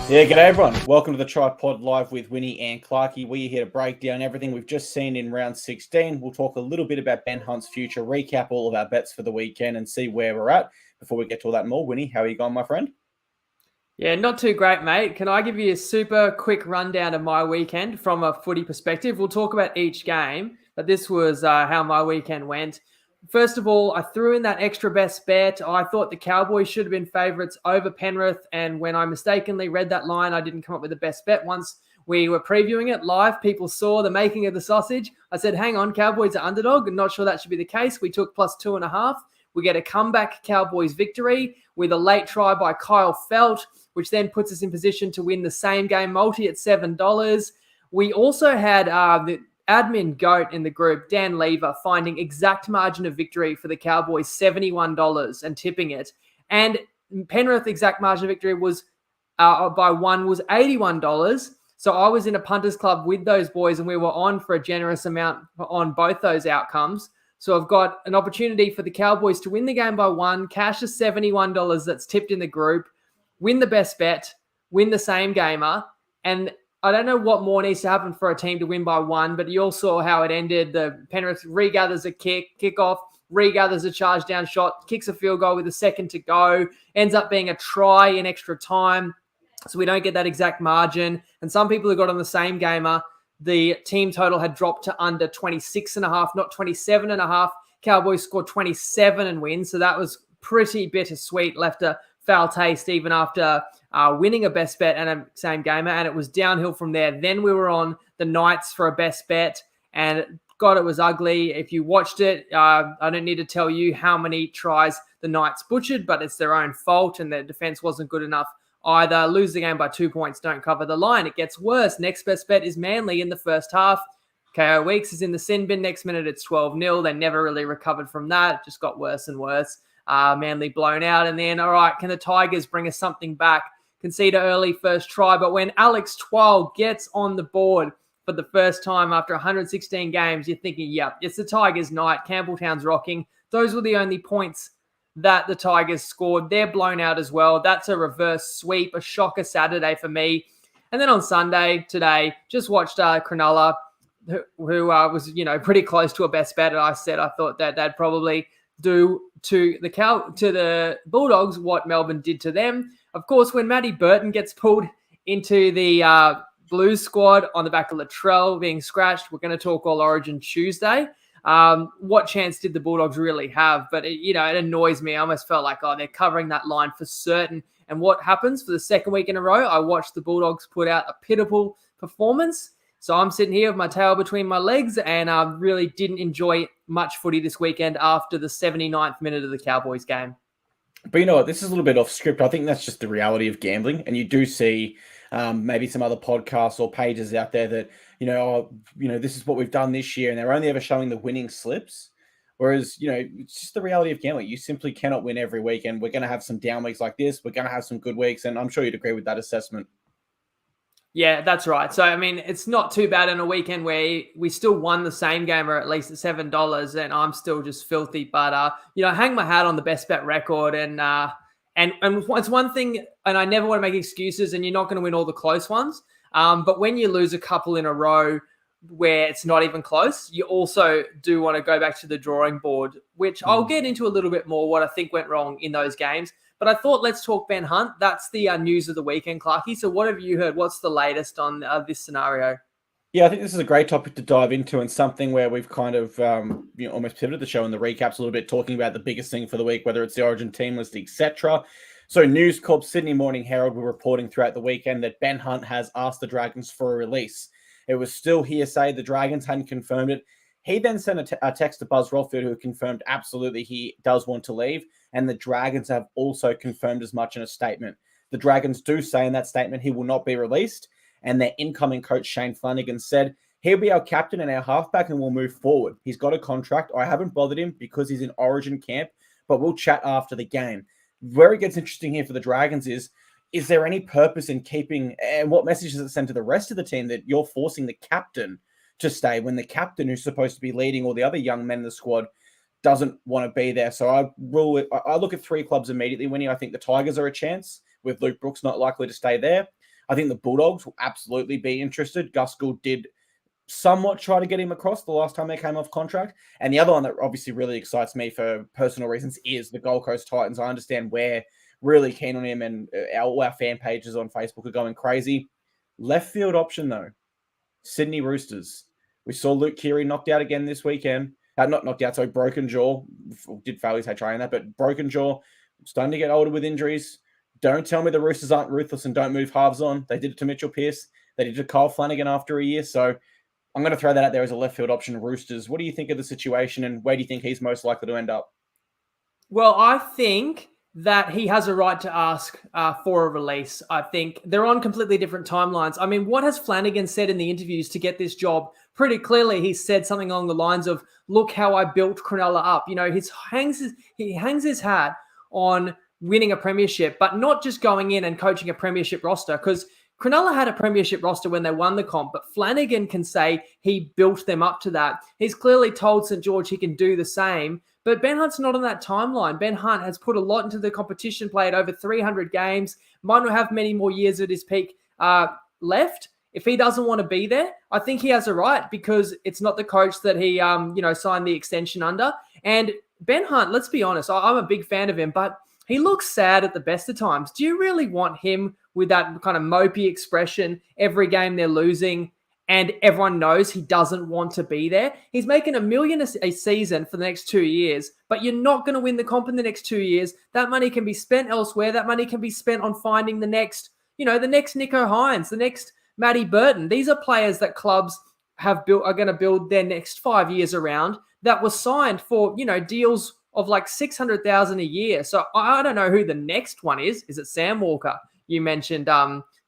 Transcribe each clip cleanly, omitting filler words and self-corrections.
Yeah, g'day everyone. Welcome to the TryPod Live with Winnie and Clarkey. We're here to break down everything we've just seen in round 16. We'll talk a little bit about Ben Hunt's future, recap all of our bets for the weekend and see where we're at. Before we get to all that and more, Winnie, how are you going, my friend? Yeah, not too great, mate. Can I give you a super quick rundown of my weekend from a footy perspective? We'll talk about each game, but this was how my weekend went. First of all, I threw in that extra best bet. I thought the Cowboys should have been favourites over Penrith, and when I mistakenly read that line, I didn't come up with the best bet. Once we were previewing it live, people saw the making of the sausage. I said, hang on, Cowboys are underdog. I'm not sure that should be the case. We took plus 2.5. We get a comeback Cowboys victory with a late try by Kyle Felt, which then puts us in position to win the same game multi at $7. We also had the admin goat in the group, Dan Lever, finding exact margin of victory for the Cowboys, $71 and tipping it. And Penrith exact margin of victory was by one was $81. So I was in a punters club with those boys and we were on for a generous amount on both those outcomes. So I've got an opportunity for the Cowboys to win the game by one, cash is $71 that's tipped in the group, win the best bet, win the same gamer. And I don't know what more needs to happen for a team to win by one, but you all saw how it ended. The Penrith regathers a kickoff, regathers a charge down shot, kicks a field goal with a second to go, ends up being a try in extra time. So we don't get that exact margin. And some people who got on the same gamer, the team total had dropped to under 26.5, not 27.5. Cowboys scored 27 and win. So that was pretty bittersweet, left a foul taste even after winning a best bet and a same gamer, and it was downhill from there. Then we were on the Knights for a best bet, and God, it was ugly. If you watched it, I don't need to tell you how many tries the Knights butchered, but it's their own fault, and their defense wasn't good enough either. Lose the game by 2 points, don't cover the line. It gets worse. Next best bet is Manly in the first half. KO Weeks is in the sin bin. Next minute, it's 12-0. They never really recovered from that. It just got worse and worse. Manly blown out. And then, all right, can the Tigers bring us something back? Concede an early first try. But when Alex Twal gets on the board for the first time after 116 games, you're thinking, yep, it's the Tigers' night. Campbelltown's rocking. Those were the only points that the Tigers scored. They're blown out as well. That's a reverse sweep, a shocker Saturday for me. And then on Sunday, today, just watched Cronulla, who was, pretty close to a best bet. And I said I thought that they'd probably do to the Bulldogs what Melbourne did to them. Of course, when Matty Burton gets pulled into the Blues squad on the back of Latrell being scratched, we're going to talk All Origin Tuesday. What chance did the Bulldogs really have? But it annoys me. I almost felt like, they're covering that line for certain. And what happens for the second week in a row? I watched the Bulldogs put out a pitiful performance. So I'm sitting here with my tail between my legs and I really didn't enjoy much footy this weekend after the 79th minute of the Cowboys game. But you know what? This is a little bit off script. I think that's just the reality of gambling. And you do see maybe some other podcasts or pages out there that, this is what we've done this year. And they're only ever showing the winning slips. Whereas, it's just the reality of gambling. You simply cannot win every week. And we're going to have some down weeks like this. We're going to have some good weeks. And I'm sure you'd agree with that assessment. Yeah, that's right. So, it's not too bad in a weekend where we still won the same game or at least at $7 and I'm still just filthy. But, hang my hat on the best bet record and it's one thing, and I never want to make excuses and you're not going to win all the close ones. But when you lose a couple in a row where it's not even close, you also do want to go back to the drawing board, which I'll get into a little bit more what I think went wrong in those games. But I thought, let's talk Ben Hunt. That's the news of the weekend, Clarkey. So what have you heard? What's the latest on this scenario? Yeah, I think this is a great topic to dive into and something where we've kind of almost pivoted the show in the recaps a little bit, talking about the biggest thing for the week, whether it's the Origin team list, etc. So News Corp, Sydney Morning Herald were reporting throughout the weekend that Ben Hunt has asked the Dragons for a release. It was still hearsay. The Dragons hadn't confirmed it. He then sent a text to Buzz Rothfield, who confirmed absolutely he does want to leave. And the Dragons have also confirmed as much in a statement. The Dragons do say in that statement he will not be released. And their incoming coach, Shane Flanagan, said, he'll be our captain and our halfback and we'll move forward. He's got a contract. I haven't bothered him because he's in Origin camp, but we'll chat after the game. Where it gets interesting here for the Dragons is there any purpose in keeping, and what message does it send to the rest of the team that you're forcing the captain to stay when the captain who's supposed to be leading all the other young men in the squad doesn't want to be there? So I look at three clubs immediately, Winnie. I think the Tigers are a chance with Luke Brooks not likely to stay there. I think the Bulldogs will absolutely be interested. Gus Gould did somewhat try to get him across the last time they came off contract. And the other one that obviously really excites me for personal reasons is the Gold Coast Titans. I understand we're really keen on him, and all our fan pages on Facebook are going crazy. Left field option, though. Sydney Roosters. We saw Luke Keary knocked out again this weekend. Not knocked out, sorry, broken jaw. Did fail his trying that, but broken jaw. Starting to get older with injuries. Don't tell me the Roosters aren't ruthless and don't move halves on. They did it to Mitchell Pearce. They did it to Kyle Flanagan after a year. So I'm going to throw that out there as a left field option, Roosters. What do you think of the situation, and where do you think he's most likely to end up? Well, I think that he has a right to ask for a release. I think they're on completely different timelines. I mean, what has Flanagan said in the interviews to get this job? Pretty clearly, he said something along the lines of, look how I built Cronulla up. You know, he hangs his hat on winning a premiership, but not just going in and coaching a premiership roster, because Cronulla had a premiership roster when they won the comp, but Flanagan can say he built them up to that. He's clearly told St. George he can do the same, but Ben Hunt's not on that timeline. Ben Hunt has put a lot into the competition, played over 300 games, might not have many more years at his peak left. If he doesn't want to be there, I think he has a right, because it's not the coach that he signed the extension under. And Ben Hunt, let's be honest, I'm a big fan of him, but he looks sad at the best of times. Do you really want him with that kind of mopey expression every game they're losing, and everyone knows he doesn't want to be there? He's making $1 million a season for the next 2 years, but you're not going to win the comp in the next 2 years. That money can be spent elsewhere. That money can be spent on finding the next Nico Hines, the next Matty Burton. These are players that clubs are going to build their next 5 years around, that was signed for, deals of like $600,000 a year. So I don't know who the next one is. Is it Sam Walker? You mentioned,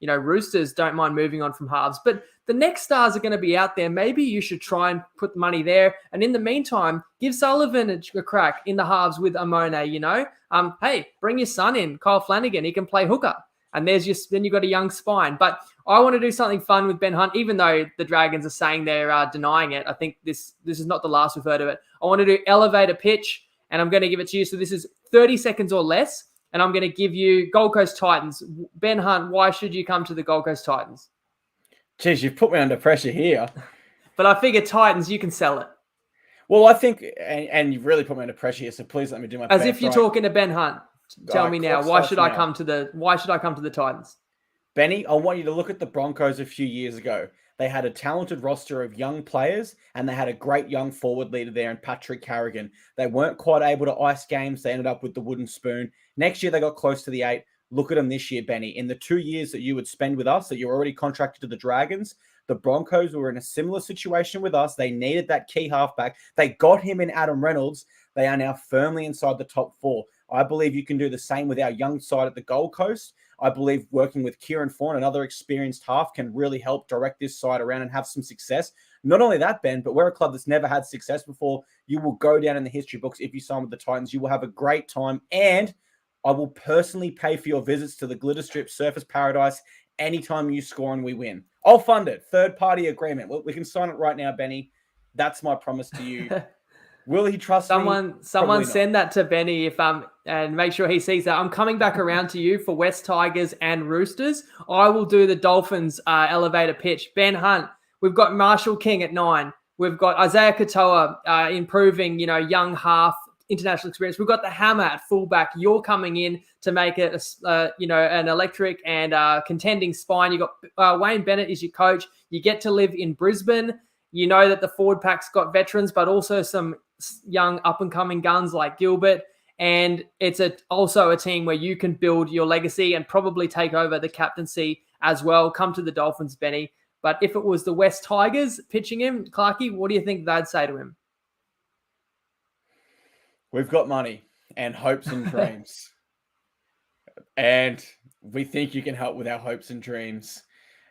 Roosters don't mind moving on from halves, but the next stars are going to be out there. Maybe you should try and put money there. And in the meantime, give Sullivan a crack in the halves with Amone, hey, bring your son in, Kyle Flanagan. He can play hooker. And then you've got a young spine. But I want to do something fun with Ben Hunt, even though the Dragons are saying they're denying it. I think this is not the last we've heard of it. I want to do elevator pitch, and I'm going to give it to you. So this is 30 seconds or less, and I'm going to give you Gold Coast Titans. Ben Hunt, why should you come to the Gold Coast Titans? Jeez, you've put me under pressure here. But I figure Titans, you can sell it. Well, I think, and you've really put me under pressure here, so please let me do my best. As if you're talking to Ben Hunt. Tell me now, why should I come to the Titans? Benny, I want you to look at the Broncos a few years ago. They had a talented roster of young players, and they had a great young forward leader there in Patrick Carrigan. They weren't quite able to ice games. They ended up with the wooden spoon. Next year, they got close to the 8. Look at them this year, Benny. In the 2 years that you would spend with us, that you're already contracted to the Dragons, the Broncos were in a similar situation with us. They needed that key halfback. They got him in Adam Reynolds. They are now firmly inside the top 4. I believe you can do the same with our young side at the Gold Coast. I believe working with Kieran Fawn, another experienced half, can really help direct this side around and have some success. Not only that, Ben, but we're a club that's never had success before. You will go down in the history books if you sign with the Titans. You will have a great time, and I will personally pay for your visits to the Glitter Strip Surface Paradise anytime you score and we win. I'll fund it. Third-party agreement. We can sign it right now, Benny. That's my promise to you. Will he trust me? Someone send that to Benny and make sure he sees that. I'm coming back around to you for West Tigers and Roosters. I will do the Dolphins elevator pitch. Ben Hunt. We've got Marshall King at 9. We've got Isaiah Katoa improving, young half, international experience. We've got the Hammer at fullback. You're coming in to make it, an electric and contending spine. You got Wayne Bennett is your coach. You get to live in Brisbane. You know that the forward pack's got veterans, but also some young up-and-coming guns like Gilbert. And it's also a team where you can build your legacy and probably take over the captaincy as well. Come to the Dolphins, Benny. But if it was the West Tigers pitching him, Clarkie, what do you think they'd say to him? We've got money and hopes and dreams. And we think you can help with our hopes and dreams.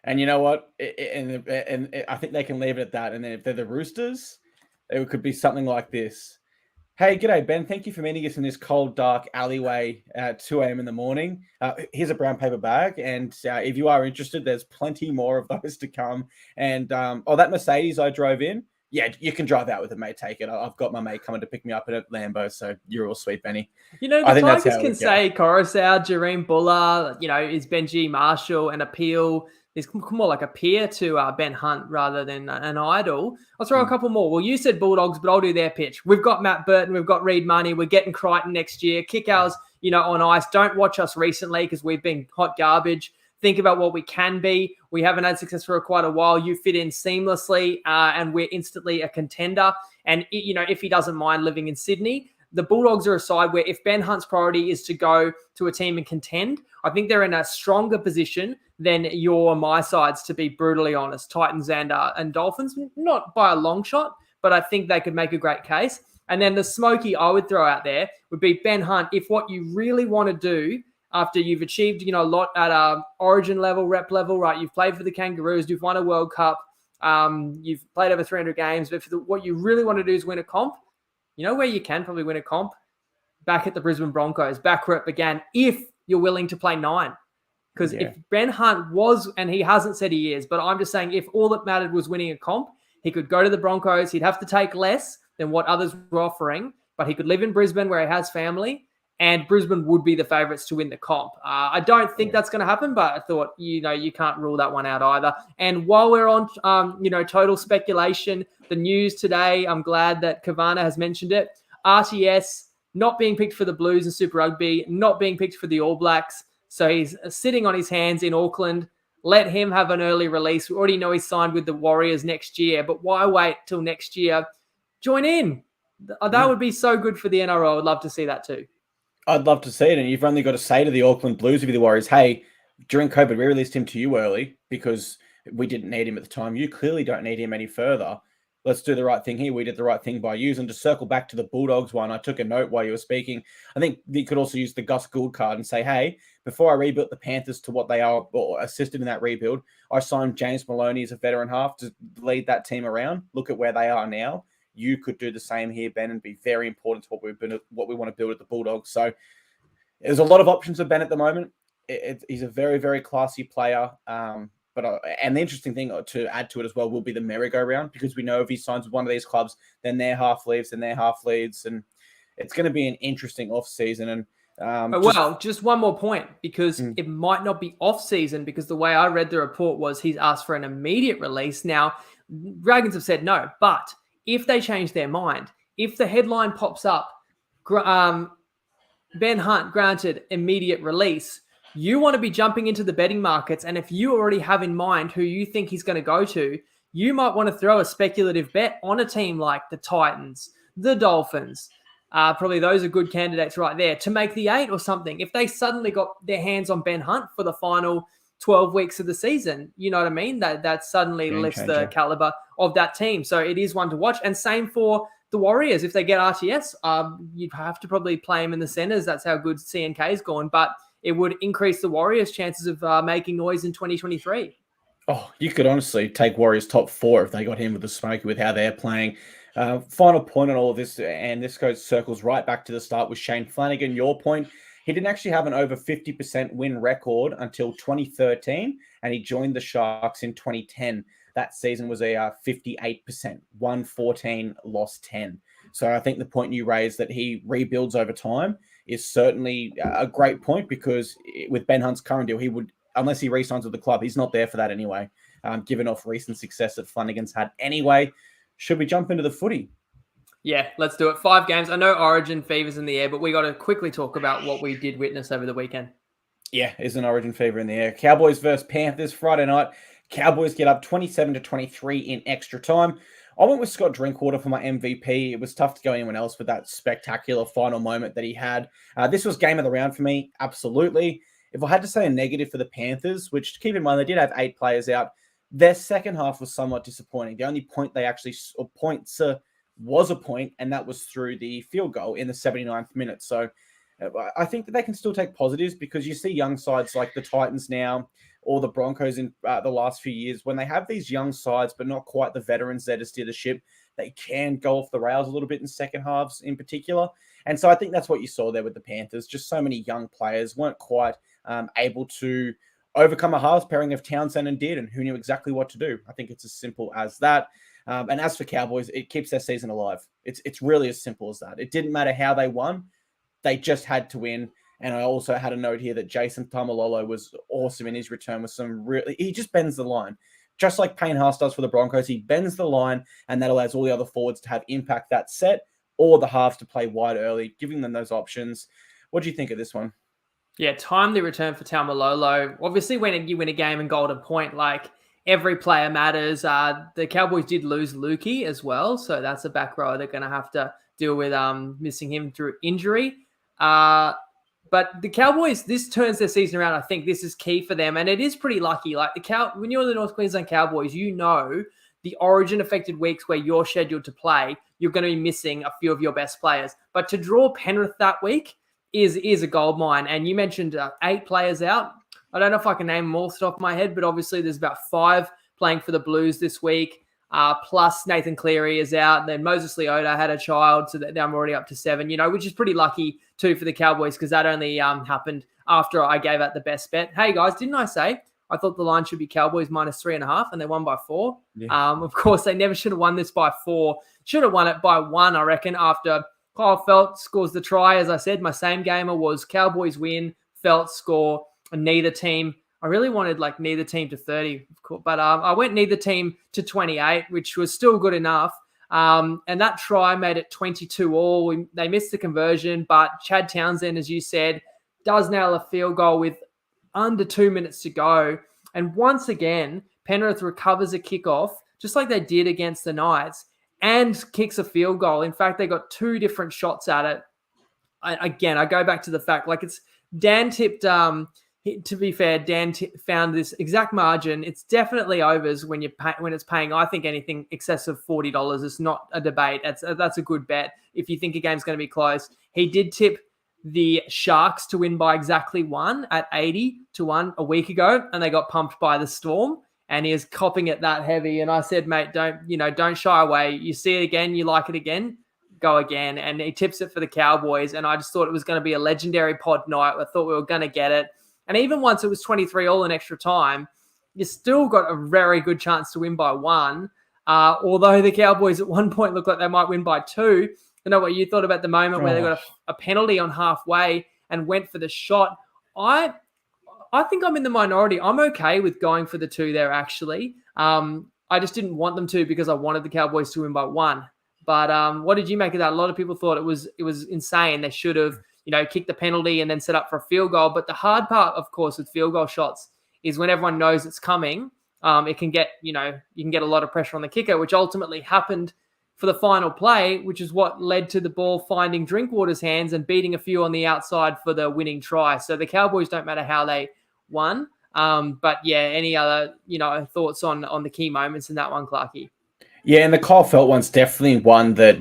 And you know what? And I think they can leave it at that. And then if they're the Roosters, it could be something like this. Hey, g'day, Ben. Thank you for meeting us in this cold, dark alleyway at 2 a.m. in the morning. Here's a brown paper bag. And if you are interested, there's plenty more of those to come. And that Mercedes I drove in, Yeah, you can drive out with it, mate. Take it. I've got my mate coming to pick me up at Lambo, so you're all sweet, Benny. The I think that's Tigers how it can would go. say Coruscant, Jareen Buller, is Benji Marshall an appeal? Is more like a peer to Ben Hunt rather than an idol. I'll throw a couple more. Well, you said Bulldogs, but I'll do their pitch. We've got Matt Burton, we've got Reed Money, we're getting Crichton next year. Kick ours, on ice. Don't watch us recently because we've been hot garbage. Think about what we can be. We haven't had success for quite a while. You fit in seamlessly, and we're instantly a contender. And, if he doesn't mind living in Sydney, the Bulldogs are a side where if Ben Hunt's priority is to go to a team and contend, I think they're in a stronger position than your my sides, to be brutally honest. Titans and Dolphins, not by a long shot, but I think they could make a great case. And then the smoky I would throw out there would be Ben Hunt. If what you really want to do after you've achieved, a lot at origin level, rep level, right? You've played for the Kangaroos, you've won a World Cup, you've played over 300 games, but what you really want to do is win a comp. You know where you can probably win a comp? Back at the Brisbane Broncos, back where it began, if you're willing to play 9. Because if Ben Hunt was, and he hasn't said he is, but I'm just saying if all that mattered was winning a comp, he could go to the Broncos. He'd have to take less than what others were offering, but he could live in Brisbane where he has family, and Brisbane would be the favourites to win the comp. I don't think that's going to happen, but I thought, you can't rule that one out either. And while we're on, total speculation, the news today, I'm glad that Kavana has mentioned it. RTS not being picked for the Blues and Super Rugby, not being picked for the All Blacks. So he's sitting on his hands in Auckland. Let him have an early release. We already know he's signed with the Warriors next year, but why wait till next year? Join in. That would be so good for the NRL. I'd love to see that too. I'd love to see it. And you've only got to say to the Auckland Blues, if you're the Warriors, hey, during COVID, we released him to you early because we didn't need him at the time. You clearly don't need him any further. Let's do the right thing here. We did the right thing by you. And to circle back to the Bulldogs one, I took a note while you were speaking. I think you could also use the Gus Gould card and say, hey, before I rebuilt the Panthers to what they are or assisted in that rebuild, I signed James Maloney as a veteran half to lead that team around. Look at where they are now. You could do the same here, Ben, and be very important to what we want to build at the Bulldogs. So there's a lot of options for Ben at the moment. He's a very, very classy player. And the interesting thing to add to it as well will be the merry-go-round, because we know if he signs with one of these clubs, then their half leaves, and their half leaves, and it's going to be an interesting off-season. And just one more point, because it might not be off-season, because the way I read the report was he's asked for an immediate release. Now, Dragons have said no, but if they change their mind, if the headline pops up, Ben Hunt granted immediate release, you want to be jumping into the betting markets. And if you already have in mind who you think he's going to go to, you might want to throw a speculative bet on a team like the Titans, the Dolphins. Probably those are good candidates right there to make the 8 or something. If they suddenly got their hands on Ben Hunt for the final 12 weeks of the season, you know what I mean? That suddenly lifts the caliber of that team. So it is one to watch. And same for the Warriors. If they get RTS, you'd have to probably play him in the centers. That's how good CNK is going. But it would increase the Warriors' chances of making noise in 2023. Oh, you could honestly take Warriors top 4 if they got him with the smoky with how they're playing. Final point on all of this, and this goes circles right back to the start with Shane Flanagan. Your point, he didn't actually have an over 50% win record until 2013, and he joined the Sharks in 2010. That season was a 58%, won 14, lost 10. So I think the point you raised that he rebuilds over time is certainly a great point, because with Ben Hunt's current deal, he would, unless he re-signs with the club, he's not there for that anyway, given off recent success that Flanagan's had anyway. Should we jump into the footy? Yeah, let's do it. 5 games. I know Origin fever's in the air, but we got to quickly talk about what we did witness over the weekend. Yeah, is an Origin fever in the air. Cowboys versus Panthers Friday night. Cowboys get up 27-23 in extra time. I went with Scott Drinkwater for my MVP. It was tough to go anyone else with that spectacular final moment that he had. This was game of the round for me, absolutely. If I had to say a negative for the Panthers, which keep in mind they did have 8 players out, their second half was somewhat disappointing. The only point they actually, was a point, and that was through the field goal in the 79th minute. So I think that they can still take positives, because you see young sides like the Titans now, or the Broncos in the last few years, when they have these young sides, but not quite the veterans there to steer the ship, they can go off the rails a little bit in second halves in particular. And so I think that's what you saw there with the Panthers. Just so many young players weren't quite able to overcome a halves pairing of Townsend and Dearden, who knew exactly what to do. I think it's as simple as that. And as for Cowboys, it keeps their season alive. It's really as simple as that. It didn't matter how they won. They just had to win. And I also had a note here that Jason Tamalolo was awesome in his return with some really, he just bends the line. Just like Payne Haas does for the Broncos, he bends the line, and that allows all the other forwards to have impact that set, or the halves to play wide early, giving them those options. What do you think of this one? Yeah, timely return for Tamalolo. Obviously, when you win a game in Golden Point, like every player matters. The Cowboys did lose Lukey as well, so that's a back row they're going to have to deal with missing him through injury. But the Cowboys, this turns their season around. I think this is key for them, and it is pretty lucky. Like when you're the North Queensland Cowboys, you know the Origin-affected weeks where you're scheduled to play, you're going to be missing a few of your best players. But to draw Penrith that week is a gold mine. And you mentioned 8 players out. I don't know if I can name them all off the top of my head, but obviously there's about 5 playing for the Blues this week. Plus Nathan Cleary is out. Then Moses Leota had a child, so that I'm already up to 7, which is pretty lucky too for the Cowboys because that only happened after I gave out the best bet. Hey guys, didn't I say I thought the line should be Cowboys -3.5 and they won by 4? Yeah. Of course, they never should have won this by 4. Should have won it by 1, I reckon, after Kyle Feldt scores the try. As I said, my same gamer was Cowboys win, Feldt score, and neither team. I really wanted neither team to 30, of course, but I went neither team to 28, which was still good enough. And that try made it 22-all. They missed the conversion, but Chad Townsend, as you said, does nail a field goal with under 2 minutes to go. And once again, Penrith recovers a kickoff, just like they did against the Knights, and kicks a field goal. In fact, they got 2 different shots at it. I go back to the fact, it's Dan tipped, to be fair, Dan found this exact margin. It's definitely overs when it's paying, I think, anything excess of $40. It's not a debate. That's a good bet if you think a game's going to be close. He did tip the Sharks to win by exactly 1 at 80-1 a week ago, and they got pumped by the Storm, and he is copping it that heavy. And I said, mate, don't shy away. You see it again, you like it again, go again. And he tips it for the Cowboys, and I just thought it was going to be a legendary pod night. I thought we were going to get it. And even once it was 23-all in extra time, you still got a very good chance to win by 1. Although the Cowboys at one point looked like they might win by 2. I know what you thought about the moment where they got a penalty on halfway and went for the shot. I think I'm in the minority. I'm okay with going for the 2 there, actually. I just didn't want them to because I wanted the Cowboys to win by 1. But what did you make of that? A lot of people thought it was insane. They should have, kicked the penalty and then set up for a field goal. But the hard part, of course, with field goal shots is when everyone knows it's coming, it can get, you can get a lot of pressure on the kicker, which ultimately happened for the final play, which is what led to the ball finding Drinkwater's hands and beating a few on the outside for the winning try. So the Cowboys don't matter how they won. But yeah, any other, thoughts on the key moments in that one, Clarkie? Yeah, and the Kyle Feldt one's definitely one that,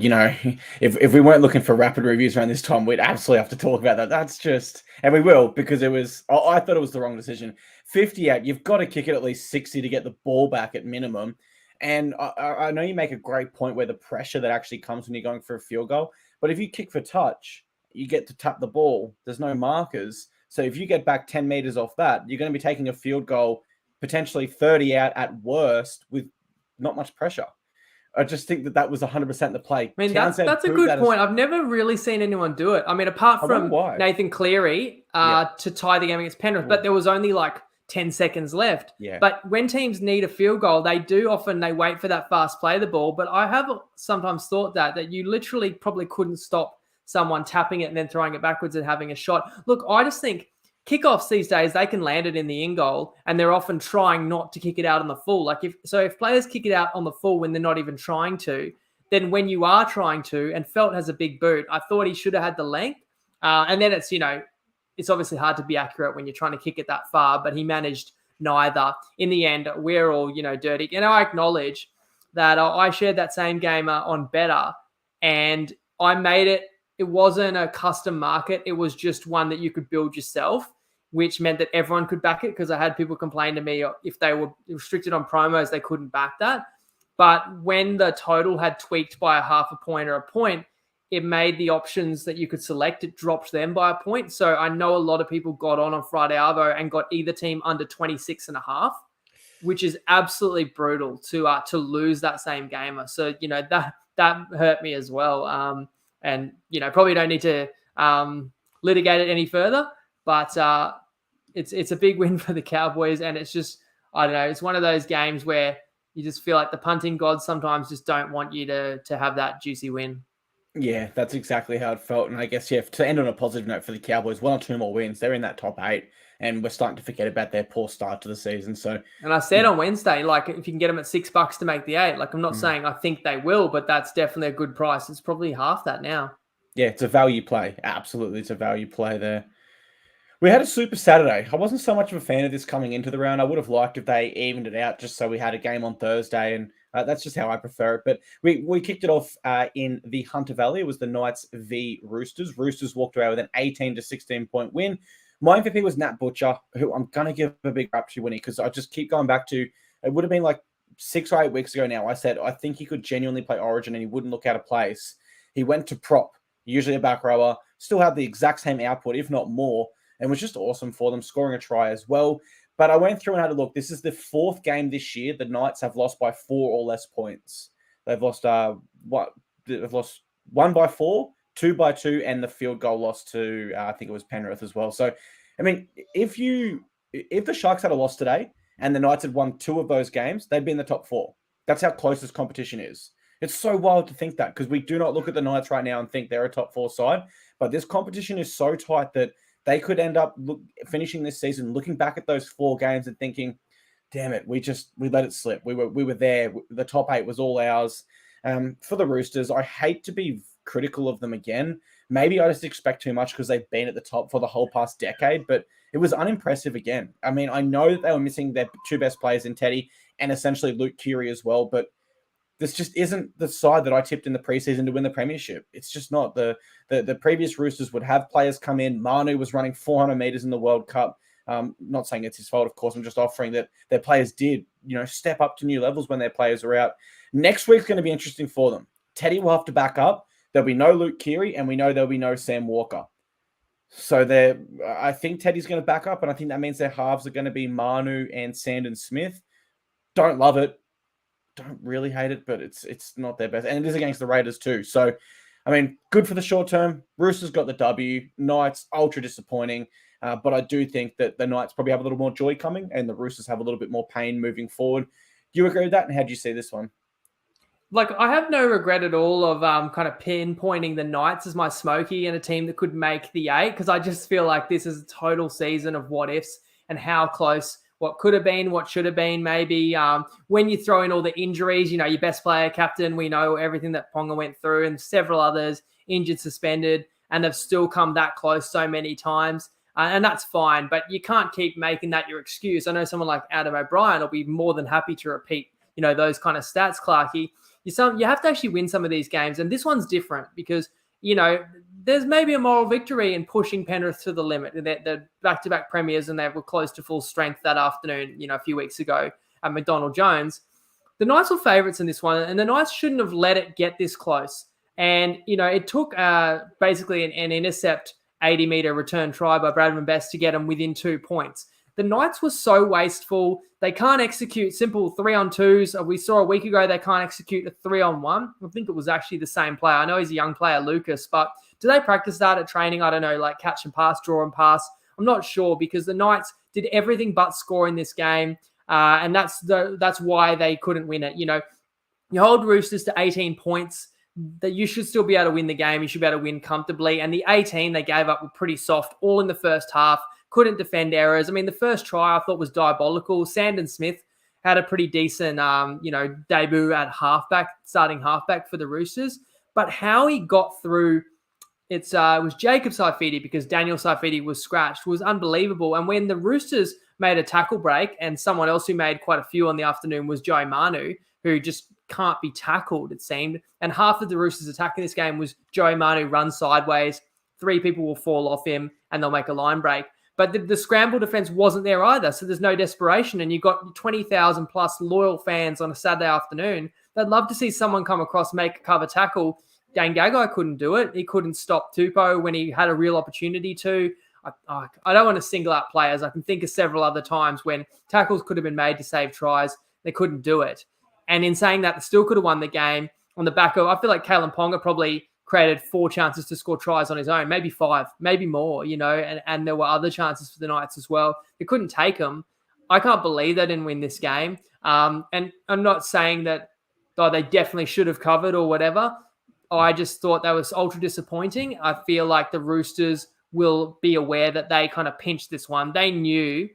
if we weren't looking for rapid reviews around this time, we'd absolutely have to talk about that. That's just, and we will, because I thought it was the wrong decision. 58, you've got to kick it at least 60 to get the ball back at minimum. And I know you make a great point where the pressure that actually comes when you're going for a field goal, but if you kick for touch, you get to tap the ball. There's no markers. So if you get back 10 meters off that, you're going to be taking a field goal, potentially 30 out at worst with not much pressure. I just think that was 100% the play. I mean, that's a good point. I've never really seen anyone do it. I mean, apart from Nathan Cleary to tie the game against Penrith, but there was only 10 seconds left. Yeah. But when teams need a field goal, they wait for that fast play the ball. But I have sometimes thought that you literally probably couldn't stop someone tapping it and then throwing it backwards and having a shot. Look, I just think kickoffs these days, they can land it in the in goal, and they're often trying not to kick it out on the full. If players kick it out on the full when they're not even trying to, then when you are trying to, and Feldt has a big boot, I thought he should have had the length. And then it's obviously hard to be accurate when you're trying to kick it that far, but he managed neither. In the end, we're all, dirty. And I acknowledge that I shared that same game on Better, and I made it. It wasn't a custom market. It was just one that you could build yourself, which meant that everyone could back it, because I had people complain to me if they were restricted on promos, they couldn't back that. But when the total had tweaked by a half a point or a point, it made the options that you could select, it dropped them by a point. So I know a lot of people got on Friday Arvo and got either team under 26.5. which is absolutely brutal to lose that same gamer. So, that hurt me as well. And, probably don't need to litigate it any further, but it's a big win for the Cowboys. And it's just, I don't know, it's one of those games where you just feel like the punting gods sometimes just don't want you to have that juicy win. Yeah, that's exactly how it felt. And I guess, to end on a positive note for the Cowboys, 1 or 2 more wins, they're in that top 8, and we're starting to forget about their poor start to the season. So, and I said on Wednesday, like, if you can get them at $6 to make the 8, like, I'm not saying I think they will, but that's definitely a good price. It's probably half that now. Yeah, it's a value play. Absolutely, it's a value play there. We had a super Saturday. I wasn't so much of a fan of this coming into the round. I would have liked if they evened it out just so we had a game on Thursday, and that's just how I prefer it. But we kicked it off in the Hunter Valley. It was the Knights v Roosters. Roosters walked away with an 18-16 point win. My MVP was Nat Butcher, who I'm going to give a big rap to, Winnie, because I just keep going back to, it would have been like 6 or 8 weeks ago now. I said, I think he could genuinely play Origin and he wouldn't look out of place. He went to prop, usually a back rower, still had the exact same output, if not more, and was just awesome for them, scoring a try as well. But I went through and had a look. This is the 4th game this year the Knights have lost by 4 or less points. They've lost They've lost 1 by 4, 2 by 2, and the field goal loss to I think it was Penrith as well. So, I mean, if the Sharks had a loss today and the Knights had won 2 of those games, they'd be in the top 4. That's how close this competition is. It's so wild to think that, because we do not look at the Knights right now and think they're a top 4 side. But this competition is so tight that they could end up finishing this season looking back at those 4 games and thinking, damn it, we let it slip. We were there. The top 8 was all ours. For the Roosters, I hate to be critical of them again. Maybe I just expect too much because they've been at the top for the whole past decade, but it was unimpressive again. I mean, I know that they were missing their 2 best players in Teddy and essentially Luke Keary as well, but this just isn't the side that I tipped in the preseason to win the premiership. It's just not. The previous Roosters would have players come in. Manu was running 400 meters in the World Cup. Not saying it's his fault, of course. I'm just offering that their players did, step up to new levels when their players are out. Next week's going to be interesting for them. Teddy will have to back up. There'll be no Luke Keary, and we know there'll be no Sam Walker. So I think Teddy's going to back up, and I think that means their halves are going to be Manu and Sandon Smith. Don't love it. Don't really hate it, but it's not their best. And it is against the Raiders too. So, I mean, good for the short term. Roosters got the W. Knights, ultra disappointing. But I do think that the Knights probably have a little more joy coming and the Roosters have a little bit more pain moving forward. Do you agree with that? And how do you see this one? Like, I have no regret at all of kind of pinpointing the Knights as my smoky and a team that could make the 8, because I just feel like this is a total season of what ifs and how close what could have been, what should have been, maybe. When you throw in all the injuries, your best player, captain, we know everything that Ponga went through, and several others injured, suspended, and they've still come that close so many times. And that's fine, but you can't keep making that your excuse. I know someone like Adam O'Brien will be more than happy to repeat, those kind of stats, Clarkey. You have to actually win some of these games, and this one's different because, there's maybe a moral victory in pushing Penrith to the limit. They're back-to-back premiers and they were close to full strength that afternoon, a few weeks ago at McDonald Jones. The Knights were favourites in this one, and the Knights shouldn't have let it get this close. And, it took basically an intercept 80-metre return try by Bradman Best to get them within 2 points. The Knights were so wasteful. They can't execute simple 3-on-2s. We saw a week ago they can't execute a 3-on-1. I think it was actually the same player. I know he's a young player, Lucas, but do they practice that at training? I don't know, like catch and pass, draw and pass. I'm not sure, because the Knights did everything but score in this game, and that's why they couldn't win it. You hold Roosters to 18 points, that you should still be able to win the game. You should be able to win comfortably. And the 18 they gave up were pretty soft, all in the first half. Couldn't defend errors. I mean, the first try I thought was diabolical. Sandon Smith had a pretty decent, debut at starting halfback for the Roosters. But how he got through, it was Jacob Saifiti, because Daniel Saifiti was scratched, was unbelievable. And when the Roosters made a tackle break, and someone else who made quite a few on the afternoon was Joe Manu, who just can't be tackled, it seemed. And half of the Roosters' attack in this game was Joe Manu run sideways, 3 people will fall off him, and they'll make a line break. But the scramble defense wasn't there either, so there's no desperation. And you've got 20,000 plus loyal fans on a Saturday afternoon. They'd love to see someone come across, make a cover tackle. Dane Gagai couldn't do it. He couldn't stop Tupou when he had a real opportunity to. I don't want to single out players. I can think of several other times when tackles could have been made to save tries. They couldn't do it. And in saying that, they still could have won the game on the back of, I feel like Kalen Ponga probably created 4 chances to score tries on his own, maybe 5, maybe more, and there were other chances for the Knights as well. They couldn't take them. I can't believe they didn't win this game. And I'm not saying that they definitely should have covered or whatever. I just thought that was ultra disappointing. I feel like the Roosters will be aware that they kind of pinched this one. They knew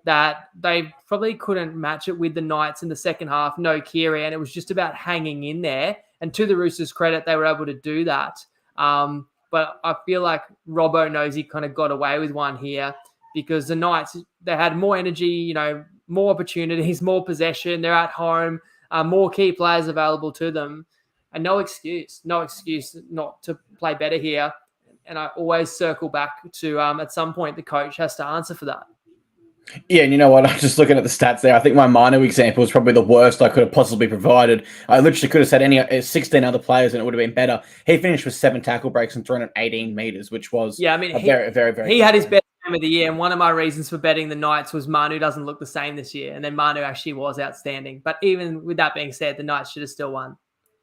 that they probably couldn't match it with the Knights in the second half, no Kiri, and it was just about hanging in there. And to the Roosters' credit, they were able to do that. But I feel like Robbo knows he kind of got away with one here because the Knights, they had more energy, more opportunities, more possession. They're at home, more key players available to them. And no excuse not to play better here. And I always circle back to at some point the coach has to answer for that. Yeah, and you know what? I'm just looking at the stats there. I think my Manu example is probably the worst I could have possibly provided. I literally could have said any 16 other players and it would have been better. He finished with 7 tackle breaks and 318 meters, which was very, very, very he good. had his best game of the year, and one of my reasons for betting the Knights was Manu doesn't look the same this year, and then Manu actually was outstanding. But even with that being said, the Knights should have still won.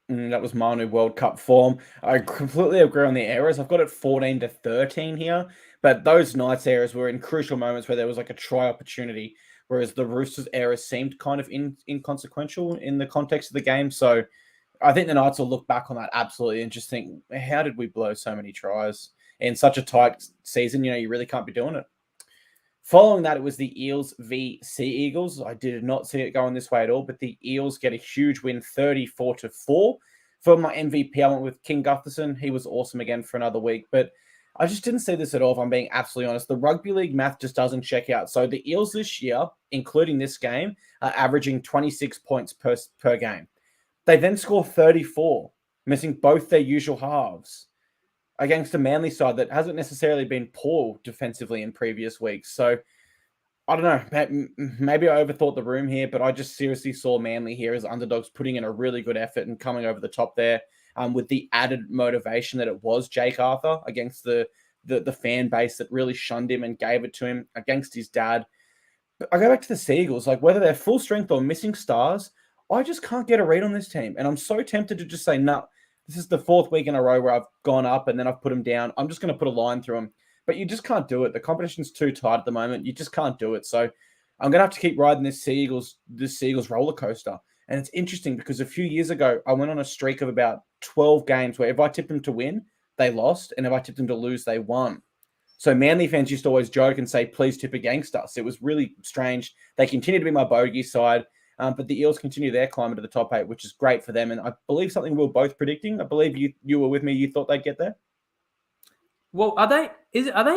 That was Manu World Cup form. I completely agree on the errors. I've got it 14-13 here, but those Knights errors were in crucial moments where there was like a try opportunity, whereas the Roosters errors seemed kind of inconsequential in the context of the game. So I think the Knights will look back on that absolutely and just think, how did we blow so many tries in such a tight season? You really can't be doing it. Following that, it was the Eels v Sea Eagles. I did not see it going this way at all, but the Eels get a huge win, 34-4. For my MVP, I went with King Gutherson. He was awesome again for another week, but I just didn't see this at all, if I'm being absolutely honest. The rugby league math just doesn't check out. So the Eels this year, including this game, are averaging 26 points per game. They then score 34, missing both their usual halves, against a Manly side that hasn't necessarily been poor defensively in previous weeks. So, I don't know. Maybe I overthought the room here, but I just seriously saw Manly here as underdogs putting in a really good effort and coming over the top there with the added motivation that it was Jake Arthur against the fan base that really shunned him and gave it to him against his dad. But I go back to the Seagulls, like whether they're full strength or missing stars, I just can't get a read on this team. And I'm so tempted to just say, no, this is the 4th week in a row where I've gone up and then I've put them down. I'm just going to put a line through them. But you just can't do it. The competition's too tight at the moment. You just can't do it. So I'm going to have to keep riding this Seagulls roller coaster. And it's interesting because a few years ago, I went on a streak of about 12 games where if I tipped them to win, they lost. And if I tipped them to lose, they won. So Manly fans used to always joke and say, please tip against us. It was really strange. They continue to be my bogey side. But the Eels continue their climb into the top 8, which is great for them. And I believe something we were both predicting. I believe you were with me. You thought they'd get there. Well, are they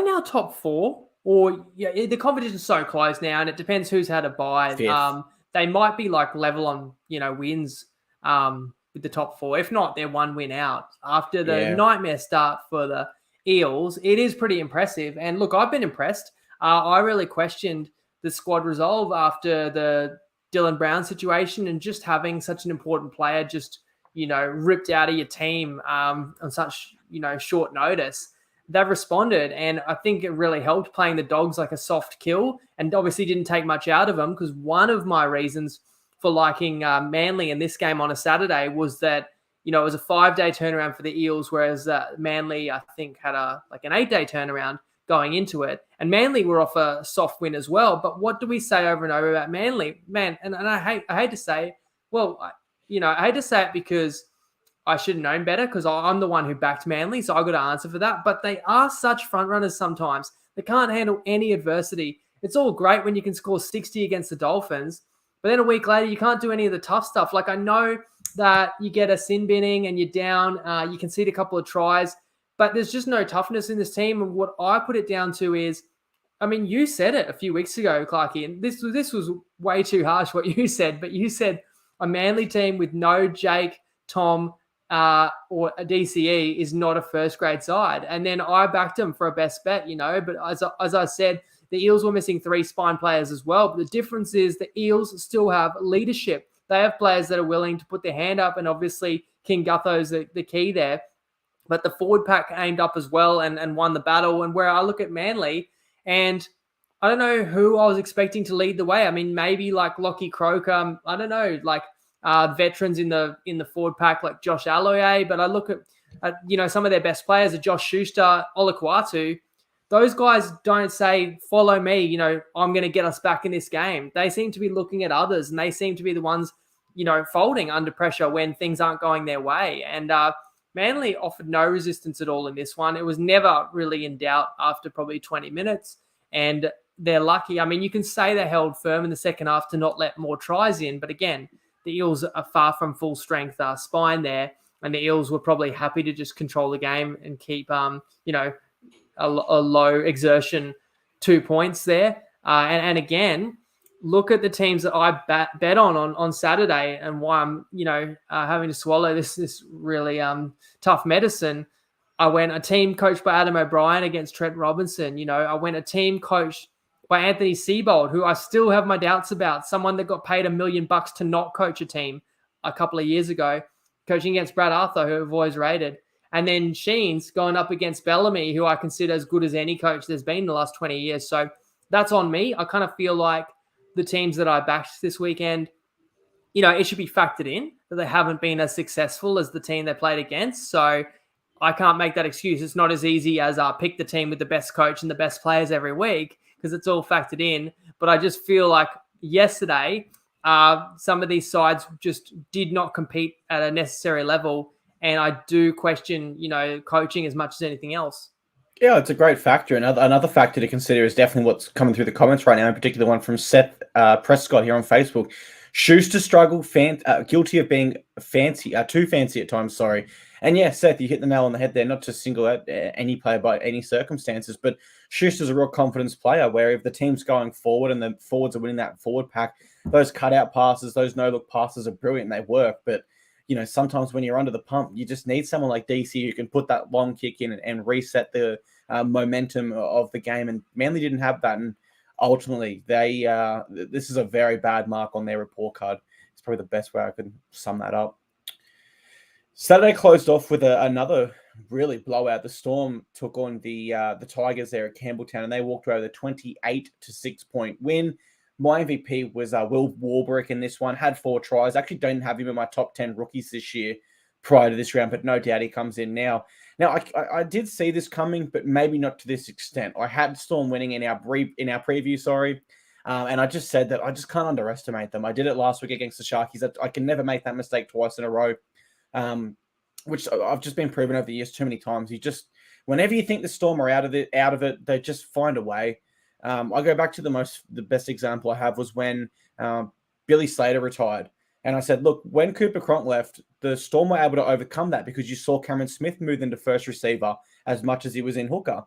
now top 4? Or the competition's so close now, and it depends who's had a bye. They might be like level on wins with the top 4. If not, they're 1 win out after the nightmare start for the Eels. It is pretty impressive. And look, I've been impressed. I really questioned the squad resolve after the Dylan Brown situation and just having such an important player just, ripped out of your team on such, short notice. They've responded, and I think it really helped playing the Dogs like a soft kill, and obviously didn't take much out of them, because one of my reasons for liking Manly in this game on a Saturday was that, it was a 5-day turnaround for the Eels, whereas Manly, I think, had an 8-day turnaround going into it. And Manly were off a soft win as well. But what do we say over and over about Manly? Man, and I hate to say, I hate to say it because I should have known better, because I'm the one who backed Manly, so I've got to answer for that. But they are such front runners sometimes. They can't handle any adversity. It's all great when you can score 60 against the Dolphins, but then a week later, you can't do any of the tough stuff. Like, I know that you get a sin binning and you're down, you concede a couple of tries, but there's just no toughness in this team. And what I put it down to is, you said it a few weeks ago, Clarky, and this was way too harsh what you said, but you said a Manly team with no Jake, Tom, or a DCE is not a first-grade side. And then I backed them for a best bet, but as I said, the Eels were missing 3 spine players as well. But the difference is the Eels still have leadership. They have players that are willing to put their hand up, and obviously King Gutho's the key there. But the forward pack aimed up as well and won the battle. And where I look at Manly, And I don't know who I was expecting to lead the way. I mean, maybe like Lockie Croker. I don't know, like veterans in the forward pack like Josh Aloiai. But I look at some of their best players are Josh Schuster, Olakwatu. Those guys don't say, follow me, I'm going to get us back in this game. They seem to be looking at others, and they seem to be the ones, folding under pressure when things aren't going their way. And Manly offered no resistance at all in this one. It was never really in doubt after probably 20 minutes. And they're lucky. I mean, you can say they held firm in the second half to not let more tries in. But again, the Eels are far from full strength spine there. And the Eels were probably happy to just control the game and keep, a low exertion 2 points there. And again, look at the teams that I bet on Saturday and why I'm, having to swallow this really tough medicine. I went a team coached by Adam O'Brien against Trent Robinson. I went a team coached by Anthony Seibold, who I still have my doubts about, someone that got paid $1 million to not coach a team a couple of years ago, coaching against Brad Arthur, who I've always rated. And then Sheens going up against Bellamy, who I consider as good as any coach there's been in the last 20 years. So that's on me. I kind of feel like the teams that I backed this weekend, it should be factored in that they haven't been as successful as the team they played against. So I can't make that excuse. It's not as easy as pick the team with the best coach and the best players every week because it's all factored in. But I just feel like yesterday, some of these sides just did not compete at a necessary level. And I do question, coaching as much as anything else. Yeah, it's a great factor. Another factor to consider is definitely what's coming through the comments right now, in particular one from Seth Prescott here on Facebook. Schuster struggle, guilty of being too fancy at times, sorry. And yeah, Seth, you hit the nail on the head there, not to single out any player by any circumstances, but Schuster's a real confidence player where if the team's going forward and the forwards are winning that forward pack, those cutout passes, those no-look passes are brilliant, they work, but sometimes when you're under the pump, you just need someone like DC who can put that long kick in and reset the momentum of the game. And Manly didn't have that. And ultimately, this is a very bad mark on their report card. It's probably the best way I can sum that up. Saturday closed off with another really blowout. The Storm took on the Tigers there at Campbelltown, and they walked away with a 28-6 point win. My MVP was Will Warbrick in this one, had 4 tries. Actually don't have him in my top 10 rookies this year prior to this round, but no doubt he comes in now. Now, I did see this coming, but maybe not to this extent. I had Storm winning in our preview, and I just said that I just can't underestimate them. I did it last week against the Sharkies. I can never make that mistake twice in a row, which I've just been proven over the years too many times. Whenever you think the Storm are out of it, they just find a way. I go back to the best example I have was when Billy Slater retired. And I said, look, when Cooper Cronk left, the Storm were able to overcome that because you saw Cameron Smith move into first receiver as much as he was in hooker.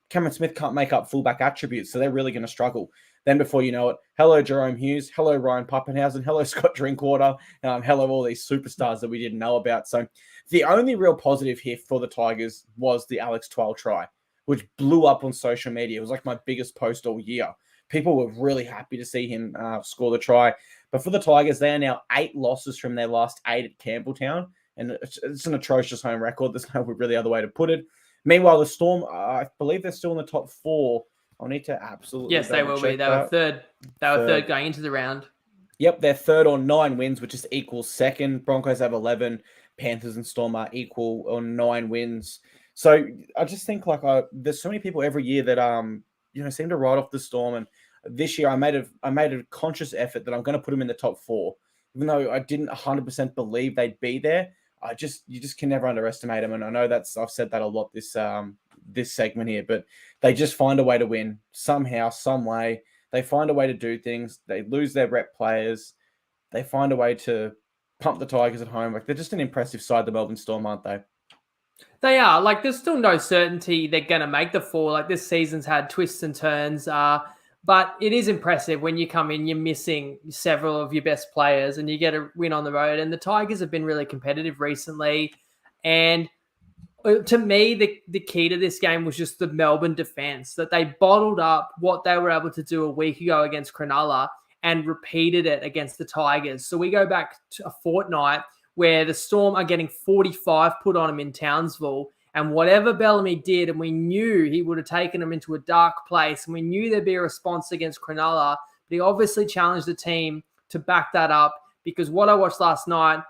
Cameron Smith can't make up fullback attributes, so they're really going to struggle. Then before you know it, hello Jerome Hughes, hello Ryan Pappenhausen, hello Scott Drinkwater, hello all these superstars that we didn't know about. So the only real positive here for the Tigers was the Alex Twal try, which blew up on social media. It was like my biggest post all year. People were really happy to see him score the try. But for the Tigers, they are now 8 losses from their last 8 at Campbelltown. And it's an atrocious home record. There's no really other way to put it. Meanwhile, the Storm, I believe they're still in the top 4. I'll need to absolutely Yes, they will be. They were third. They were third going into the round. Yep, they're third on 9 wins, which is equals second. Broncos have 11. Panthers and Storm are equal on 9 wins. So I just think there's so many people every year that seem to write off the Storm, and this year I made a conscious effort that I'm going to put them in the top 4, even though I didn't 100% believe they'd be there. You just can never underestimate them, and I know I've said that a lot this segment here, but they just find a way to win somehow, some way. They find a way to do things. They lose their rep players. They find a way to pump the Tigers at home. They're just an impressive side, the Melbourne Storm, aren't they? They are. There's still no certainty they're going to make the 4. This season's had twists and turns. But it is impressive when you come in, you're missing several of your best players and you get a win on the road. And the Tigers have been really competitive recently. And to me, the key to this game was just the Melbourne defense, that they bottled up what they were able to do a week ago against Cronulla and repeated it against the Tigers. So we go back to a fortnight where the Storm are getting 45 put on them in Townsville And whatever Bellamy did, and we knew he would have taken him into a dark place, and we knew there'd be a response against Cronulla, but he obviously challenged the team to back that up, because what I watched last night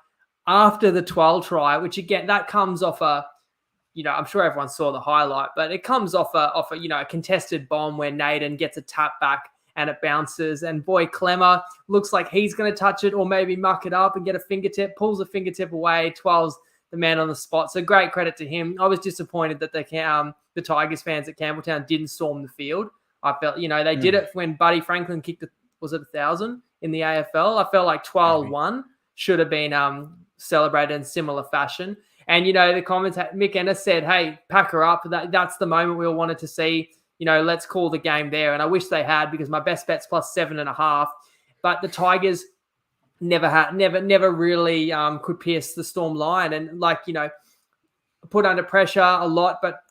after the 12 try, which again, that comes off I'm sure everyone saw the highlight, but it comes off a contested bomb where Naden gets a tap back and it bounces, and boy, Clemmer looks like he's going to touch it or maybe muck it up and get a fingertip, pulls a fingertip away, 12's the man on the spot. So great credit to him. I was disappointed that the Tigers fans at Campbelltown didn't storm the field. I felt, they did it when Buddy Franklin kicked was it 1,000 in the AFL? I felt like 12-1 should have been celebrated in similar fashion. And, the commentator, Mick Ennis said, hey, pack her up. That's the moment we all wanted to see. Let's call the game there. And I wish they had, because my best bet's plus 7.5. But the Tigers never really could pierce the Storm line. And put under pressure a lot, but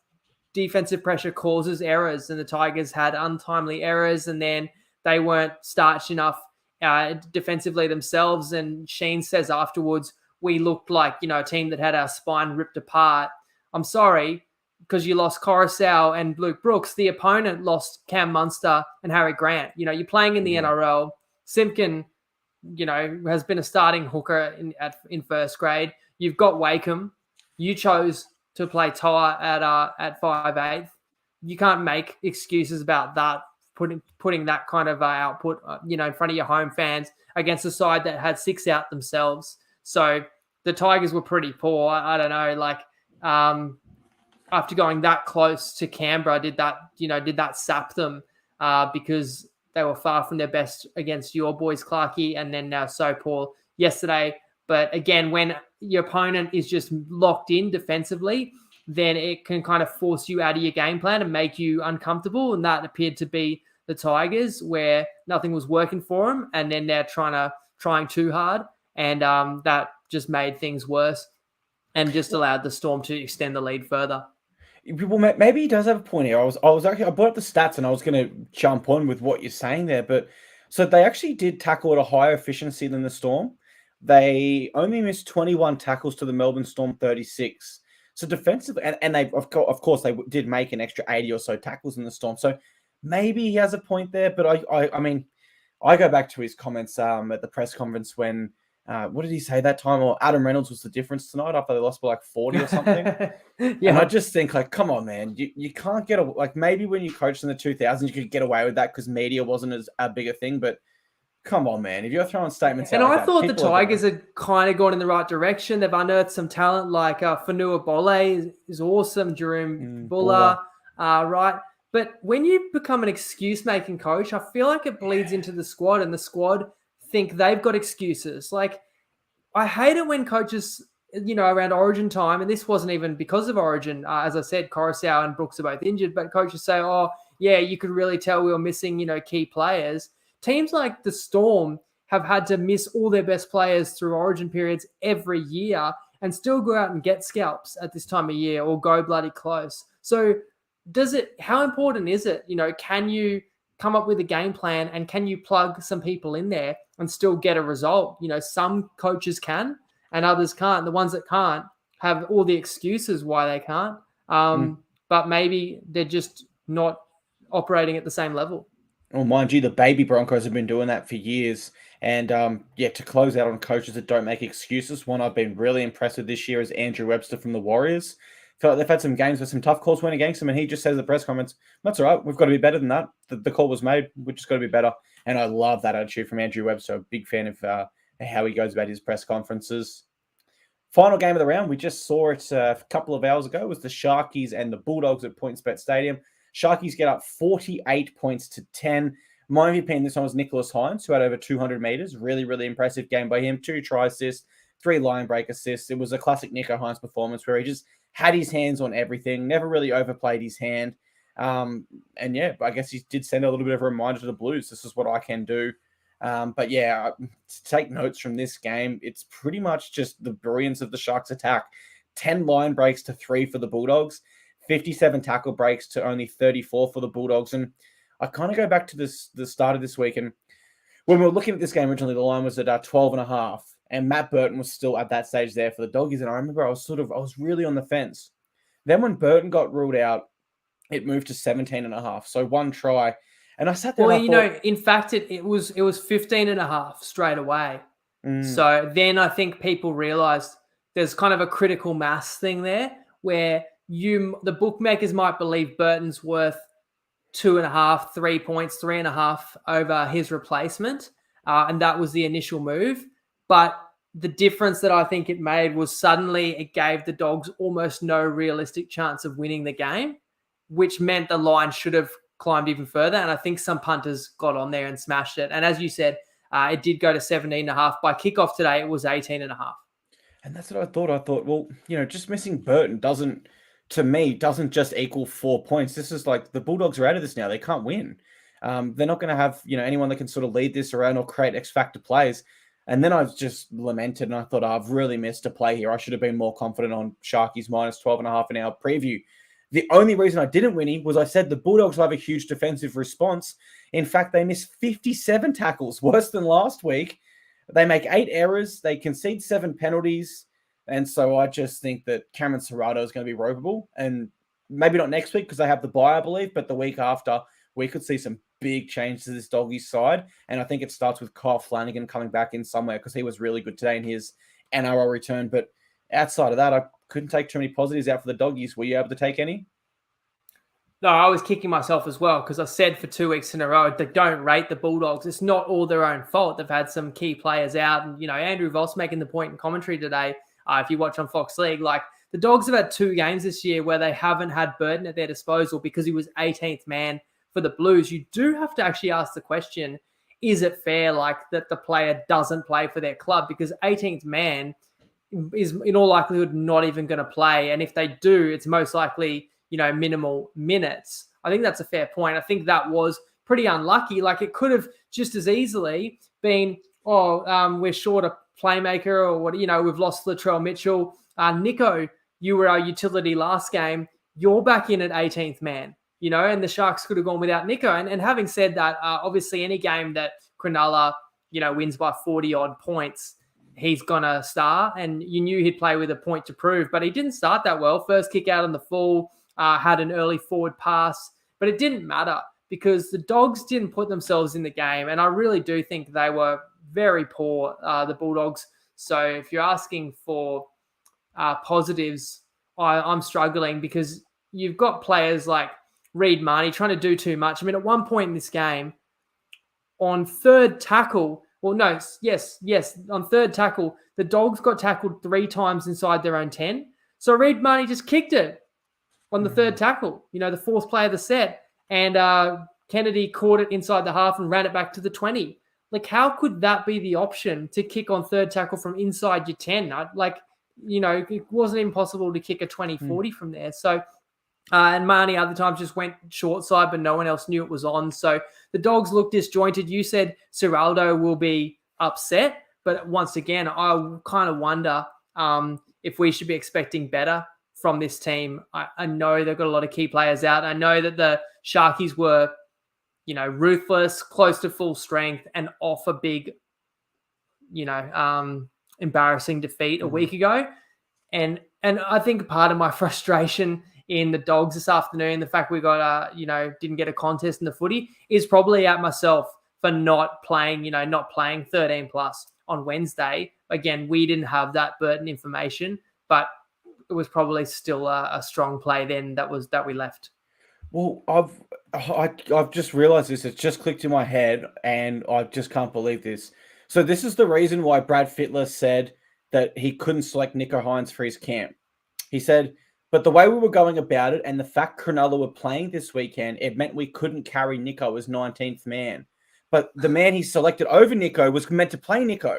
defensive pressure causes errors. And the Tigers had untimely errors, and then they weren't starched enough defensively themselves. And Sheen says afterwards, we looked like, a team that had our spine ripped apart. I'm sorry, because you lost Coruscant and Luke Brooks. The opponent lost Cam Munster and Harry Grant. You're playing in the NRL. Simpkin, has been a starting hooker in first grade. You've got Wakeham. You chose to play Toa at 5'8". You can't make excuses about that, putting that kind of output, in front of your home fans against a side that had 6 out themselves. So the Tigers were pretty poor. I don't know, after going that close to Canberra, did that sap them because they were far from their best against your boys, Clarkey, and then now so poor yesterday. But again, when your opponent is just locked in defensively, then it can kind of force you out of your game plan and make you uncomfortable. And that appeared to be the Tigers, where nothing was working for them, and then they're trying too hard. And that just made things worse and just allowed the Storm to extend the lead further. Well, maybe he does have a point here. I brought up the stats and I was going to jump on with what you're saying there. But so they actually did tackle at a higher efficiency than the Storm. They only missed 21 tackles to the Melbourne Storm 36. So defensively, and they of course they did make an extra 80 or so tackles in the Storm. So maybe he has a point there. But I mean, I go back to his comments at the press conference when. What did he say that time? Or Adam Reynolds was the difference tonight after they lost by like 40 or something. Yeah. And I just think come on, man, you can't get maybe when you coached in the 2000s, you could get away with that because media wasn't as a bigger thing. But come on, man, if you're throwing statements and out I thought the Tigers had kind of gone in the right direction. They've unearthed some talent like Fanua Bole is awesome, Jerome Buller, right? But when you become an excuse-making coach, I feel like it bleeds into the squad, and the squad think they've got excuses. I hate it when coaches, around Origin time, and this wasn't even because of Origin. As I said, Coruscant and Brooks are both injured, but coaches say, oh, yeah, you could really tell we were missing, key players. Teams like the Storm have had to miss all their best players through Origin periods every year and still go out and get scalps at this time of year or go bloody close. So how important is it? Can you come up with a game plan and can you plug some people in there and still get a result? Some coaches can and others can't. The ones that can't have all the excuses why they can't. But maybe they're just not operating at the same level. Well, mind you, the baby Broncos have been doing that for years. And to close out on coaches that don't make excuses, one I've been really impressed with this year is Andrew Webster from the Warriors. Felt like they've had some games with some tough calls went against them, and he just says in the press comments, that's all right, we've got to be better than that. The call was made, we've just got to be better. And I love that attitude from Andrew Webster. A big fan of how he goes about his press conferences. Final game of the round, we just saw it a couple of hours ago, was the Sharkies and the Bulldogs at PointsBet Stadium. Sharkies get up 48 points to 10. My MVP in this one was Nicholas Hines, who had over 200 meters. Really, really impressive game by him. 2 try assists, 3 line break assists. It was a classic Nicho Hines performance where he just had his hands on everything, never really overplayed his hand. I guess he did send a little bit of a reminder to the Blues. This is what I can do. To take notes from this game, it's pretty much just the brilliance of the Sharks attack. 10 line breaks to 3 for the Bulldogs, 57 tackle breaks to only 34 for the Bulldogs. And I kind of go back to the start of this week. And when we were looking at this game originally, the line was at 12.5. And Matt Burton was still at that stage there for the Doggies. And I remember I was really on the fence. Then when Burton got ruled out, it moved to 17.5. So 1 try. And I sat there Well, and I thought, in fact, it was 15.5 straight away. mm, So then I think people realized there's kind of a critical mass thing there where the bookmakers might believe Burton's worth 2.5, 3 points, 3.5 over his replacement. And that was the initial move. But the difference that I think it made was suddenly it gave the Dogs almost no realistic chance of winning the game, which meant the line should have climbed even further. And I think some punters got on there and smashed it. And as you said, it did go to 17.5. By kickoff today, it was 18.5. and that's what I thought. I thought, well, just missing Burton doesn't just equal 4 points. This is like the Bulldogs are out of this now. They can't win. They're not going to have, anyone that can sort of lead this around or create X factor plays. And then I just lamented and I thought, I've really missed a play here. I should have been more confident on Sharkies minus 12.5 in our preview. The only reason I didn't win was I said the Bulldogs will have a huge defensive response. In fact, they missed 57 tackles, worse than last week. They make 8 errors. They concede 7 penalties. And so I just think that Cameron Serrato is going to be ropeable. And maybe not next week because they have the bye, I believe, but the week after, we could see some big change to this Doggies side. And I think it starts with Kyle Flanagan coming back in somewhere because he was really good today in his NRL return. But outside of that, I couldn't take too many positives out for the Doggies. Were you able to take any? No, I was kicking myself as well because I said for 2 weeks in a row they don't rate the Bulldogs. It's not all their own fault. They've had some key players out. And, Andrew Voss making the point in commentary today, if you watch on Fox League, like the Dogs have had 2 games this year where they haven't had Burton at their disposal because he was 18th man for the Blues. You do have to actually ask the question, is it fair that the player doesn't play for their club? Because 18th man is in all likelihood not even going to play. And if they do, it's most likely, minimal minutes. I think that's a fair point. I think that was pretty unlucky. Like it could have just as easily been, we're short a playmaker or what, we've lost Latrell Mitchell. Nico, you were our utility last game. You're back in at 18th man, and the Sharks could have gone without Nico. And having said that, obviously any game that Cronulla, wins by 40 odd points, he's going to start. And you knew he'd play with a point to prove, but he didn't start that well. First kick out on the full, had an early forward pass, but it didn't matter because the Dogs didn't put themselves in the game. And I really do think they were very poor, the Bulldogs. So if you're asking for positives, I'm struggling because you've got players like Reid Marnie trying to do too much. I mean, at one point in this game, on third tackle, on third tackle, the Dogs got tackled 3 times inside their own 10. So Reid Marnie just kicked it on the third tackle, the fourth play of the set. And Kennedy caught it inside the half and ran it back to the 20. Like, how could that be the option to kick on third tackle from inside your 10? It wasn't impossible to kick a 20-40 from there. So, and Marnie other times just went short side, but no one else knew it was on. So the Dogs look disjointed. You said Ciraldo will be upset, but once again, I kind of wonder if we should be expecting better from this team. I know they've got a lot of key players out. I know that the Sharkies were, ruthless, close to full strength, and off a big, embarrassing defeat a week ago. And I think part of my frustration in the Dogs this afternoon, the fact we got, didn't get a contest in the footy, is probably at myself for not playing 13 plus on Wednesday. Again, we didn't have that Burton information, but it was probably still a strong play then that we left. Well, I've just realized this. It's just clicked in my head, and I just can't believe this. So this is the reason why Brad Fittler said that he couldn't select Nicho Hynes for his camp. He said, but the way we were going about it and the fact Cronulla were playing this weekend, it meant we couldn't carry Nicho as 19th man. But the man he selected over Nicho was meant to play Nicho.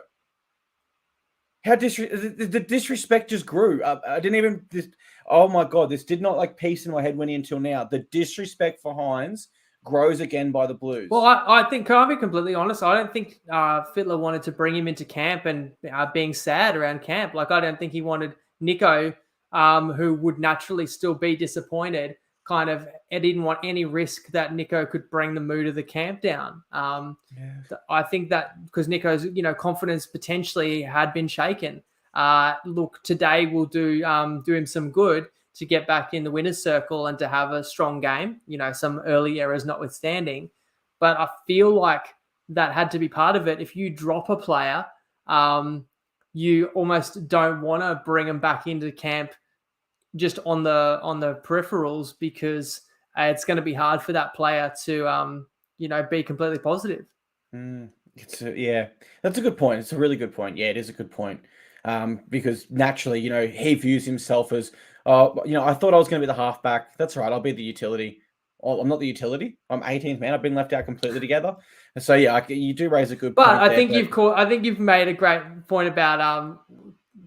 How the disrespect just grew. I didn't even... oh, my God. This did not piece in my head Winnie until now. The disrespect for Hynes grows again by the Blues. Well, I think, can I be completely honest? I don't think Fittler wanted to bring him into camp and being sad around camp. I don't think he wanted Nicho, who would naturally still be disappointed. It didn't want any risk that Nicho could bring the mood of the camp down. I think that because Nicho's, confidence potentially had been shaken. Look, today will do him some good. to get back in the winner's circle and to have a strong game, some early errors notwithstanding. But I feel like that had to be part of it. If you drop a player, you almost don't want to bring them back into camp just on the peripherals, because it's going to be hard for that player to be completely positive. Yeah, that's a good point. It's a really good point. Yeah, it is a good point. Because naturally, he views himself as, I thought I was going to be the halfback. That's right. I'll be the utility. Oh, I'm not the utility. I'm 18th man. I've been left out completely together. And so yeah, you do raise a good point. But I think you've made a great point about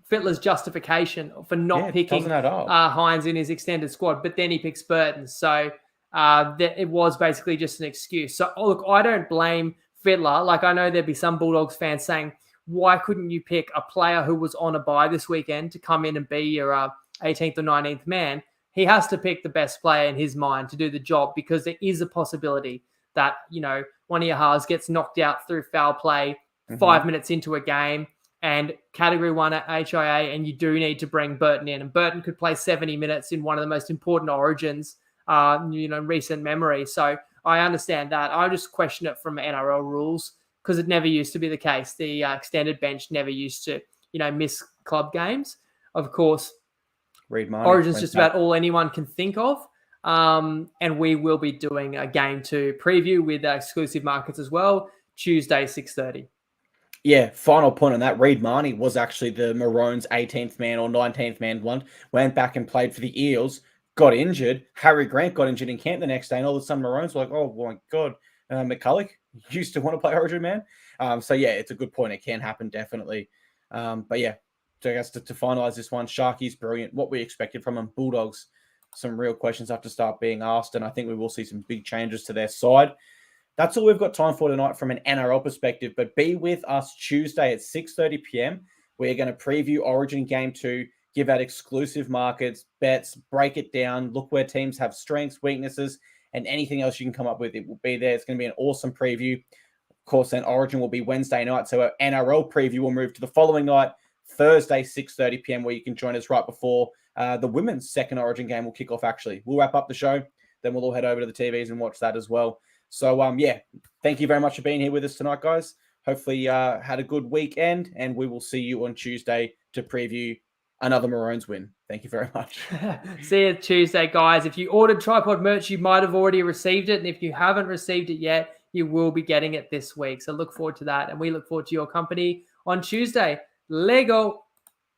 Fittler's justification for not picking Hines in his extended squad, but then he picks Burton. So it was basically just an excuse. So look, I don't blame Fittler. Like, I know there'd be some Bulldogs fans saying, why couldn't you pick a player who was on a bye this weekend to come in and be your 18th or 19th man? He has to pick the best player in his mind to do the job, because there is a possibility that, one of your halves gets knocked out through foul play 5 minutes into a game and category 1 at HIA, and you do need to bring Burton in. And Burton could play 70 minutes in one of the most important origins, recent memory. So I understand that. I just question it from NRL rules, because it never used to be the case. The extended bench never used to, miss club games. Of course, Origin's just about all anyone can think of. And we will be doing a Game 2 preview with exclusive markets as well, Tuesday, 6:30. Yeah, final point on that. Reid Marnie was actually the Maroons' 18th man or 19th man one. Went back and played for the Eels, got injured. Harry Grant got injured in camp the next day, and all of a sudden Maroons were like, oh my God, McCulloch used to want to play Origin, man. So yeah, it's a good point. It can happen, definitely. But yeah, so I guess to finalize this one, Sharky's brilliant. What we expected from him. Bulldogs, some real questions have to start being asked, and I think we will see some big changes to their side. That's all we've got time for tonight from an NRL perspective, but be with us Tuesday at 6:30 p.m. We're going to preview Origin Game 2, give out exclusive markets, bets, break it down, look where teams have strengths, weaknesses, and anything else you can come up with. It will be there. It's going to be an awesome preview. Of course, then Origin will be Wednesday night, so our NRL preview will move to the following night, Thursday, 6:30 p.m., where you can join us right before the women's second Origin game will kick off, actually. We'll wrap up the show, then we'll all head over to the TVs and watch that as well. So, yeah, thank you very much for being here with us tonight, guys. Hopefully you had a good weekend, and we will see you on Tuesday to preview another Maroons win. Thank you very much. See you Tuesday, guys. If you ordered TryPod merch, you might have already received it. And if you haven't received it yet, you will be getting it this week. So look forward to that. And we look forward to your company on Tuesday. Lego.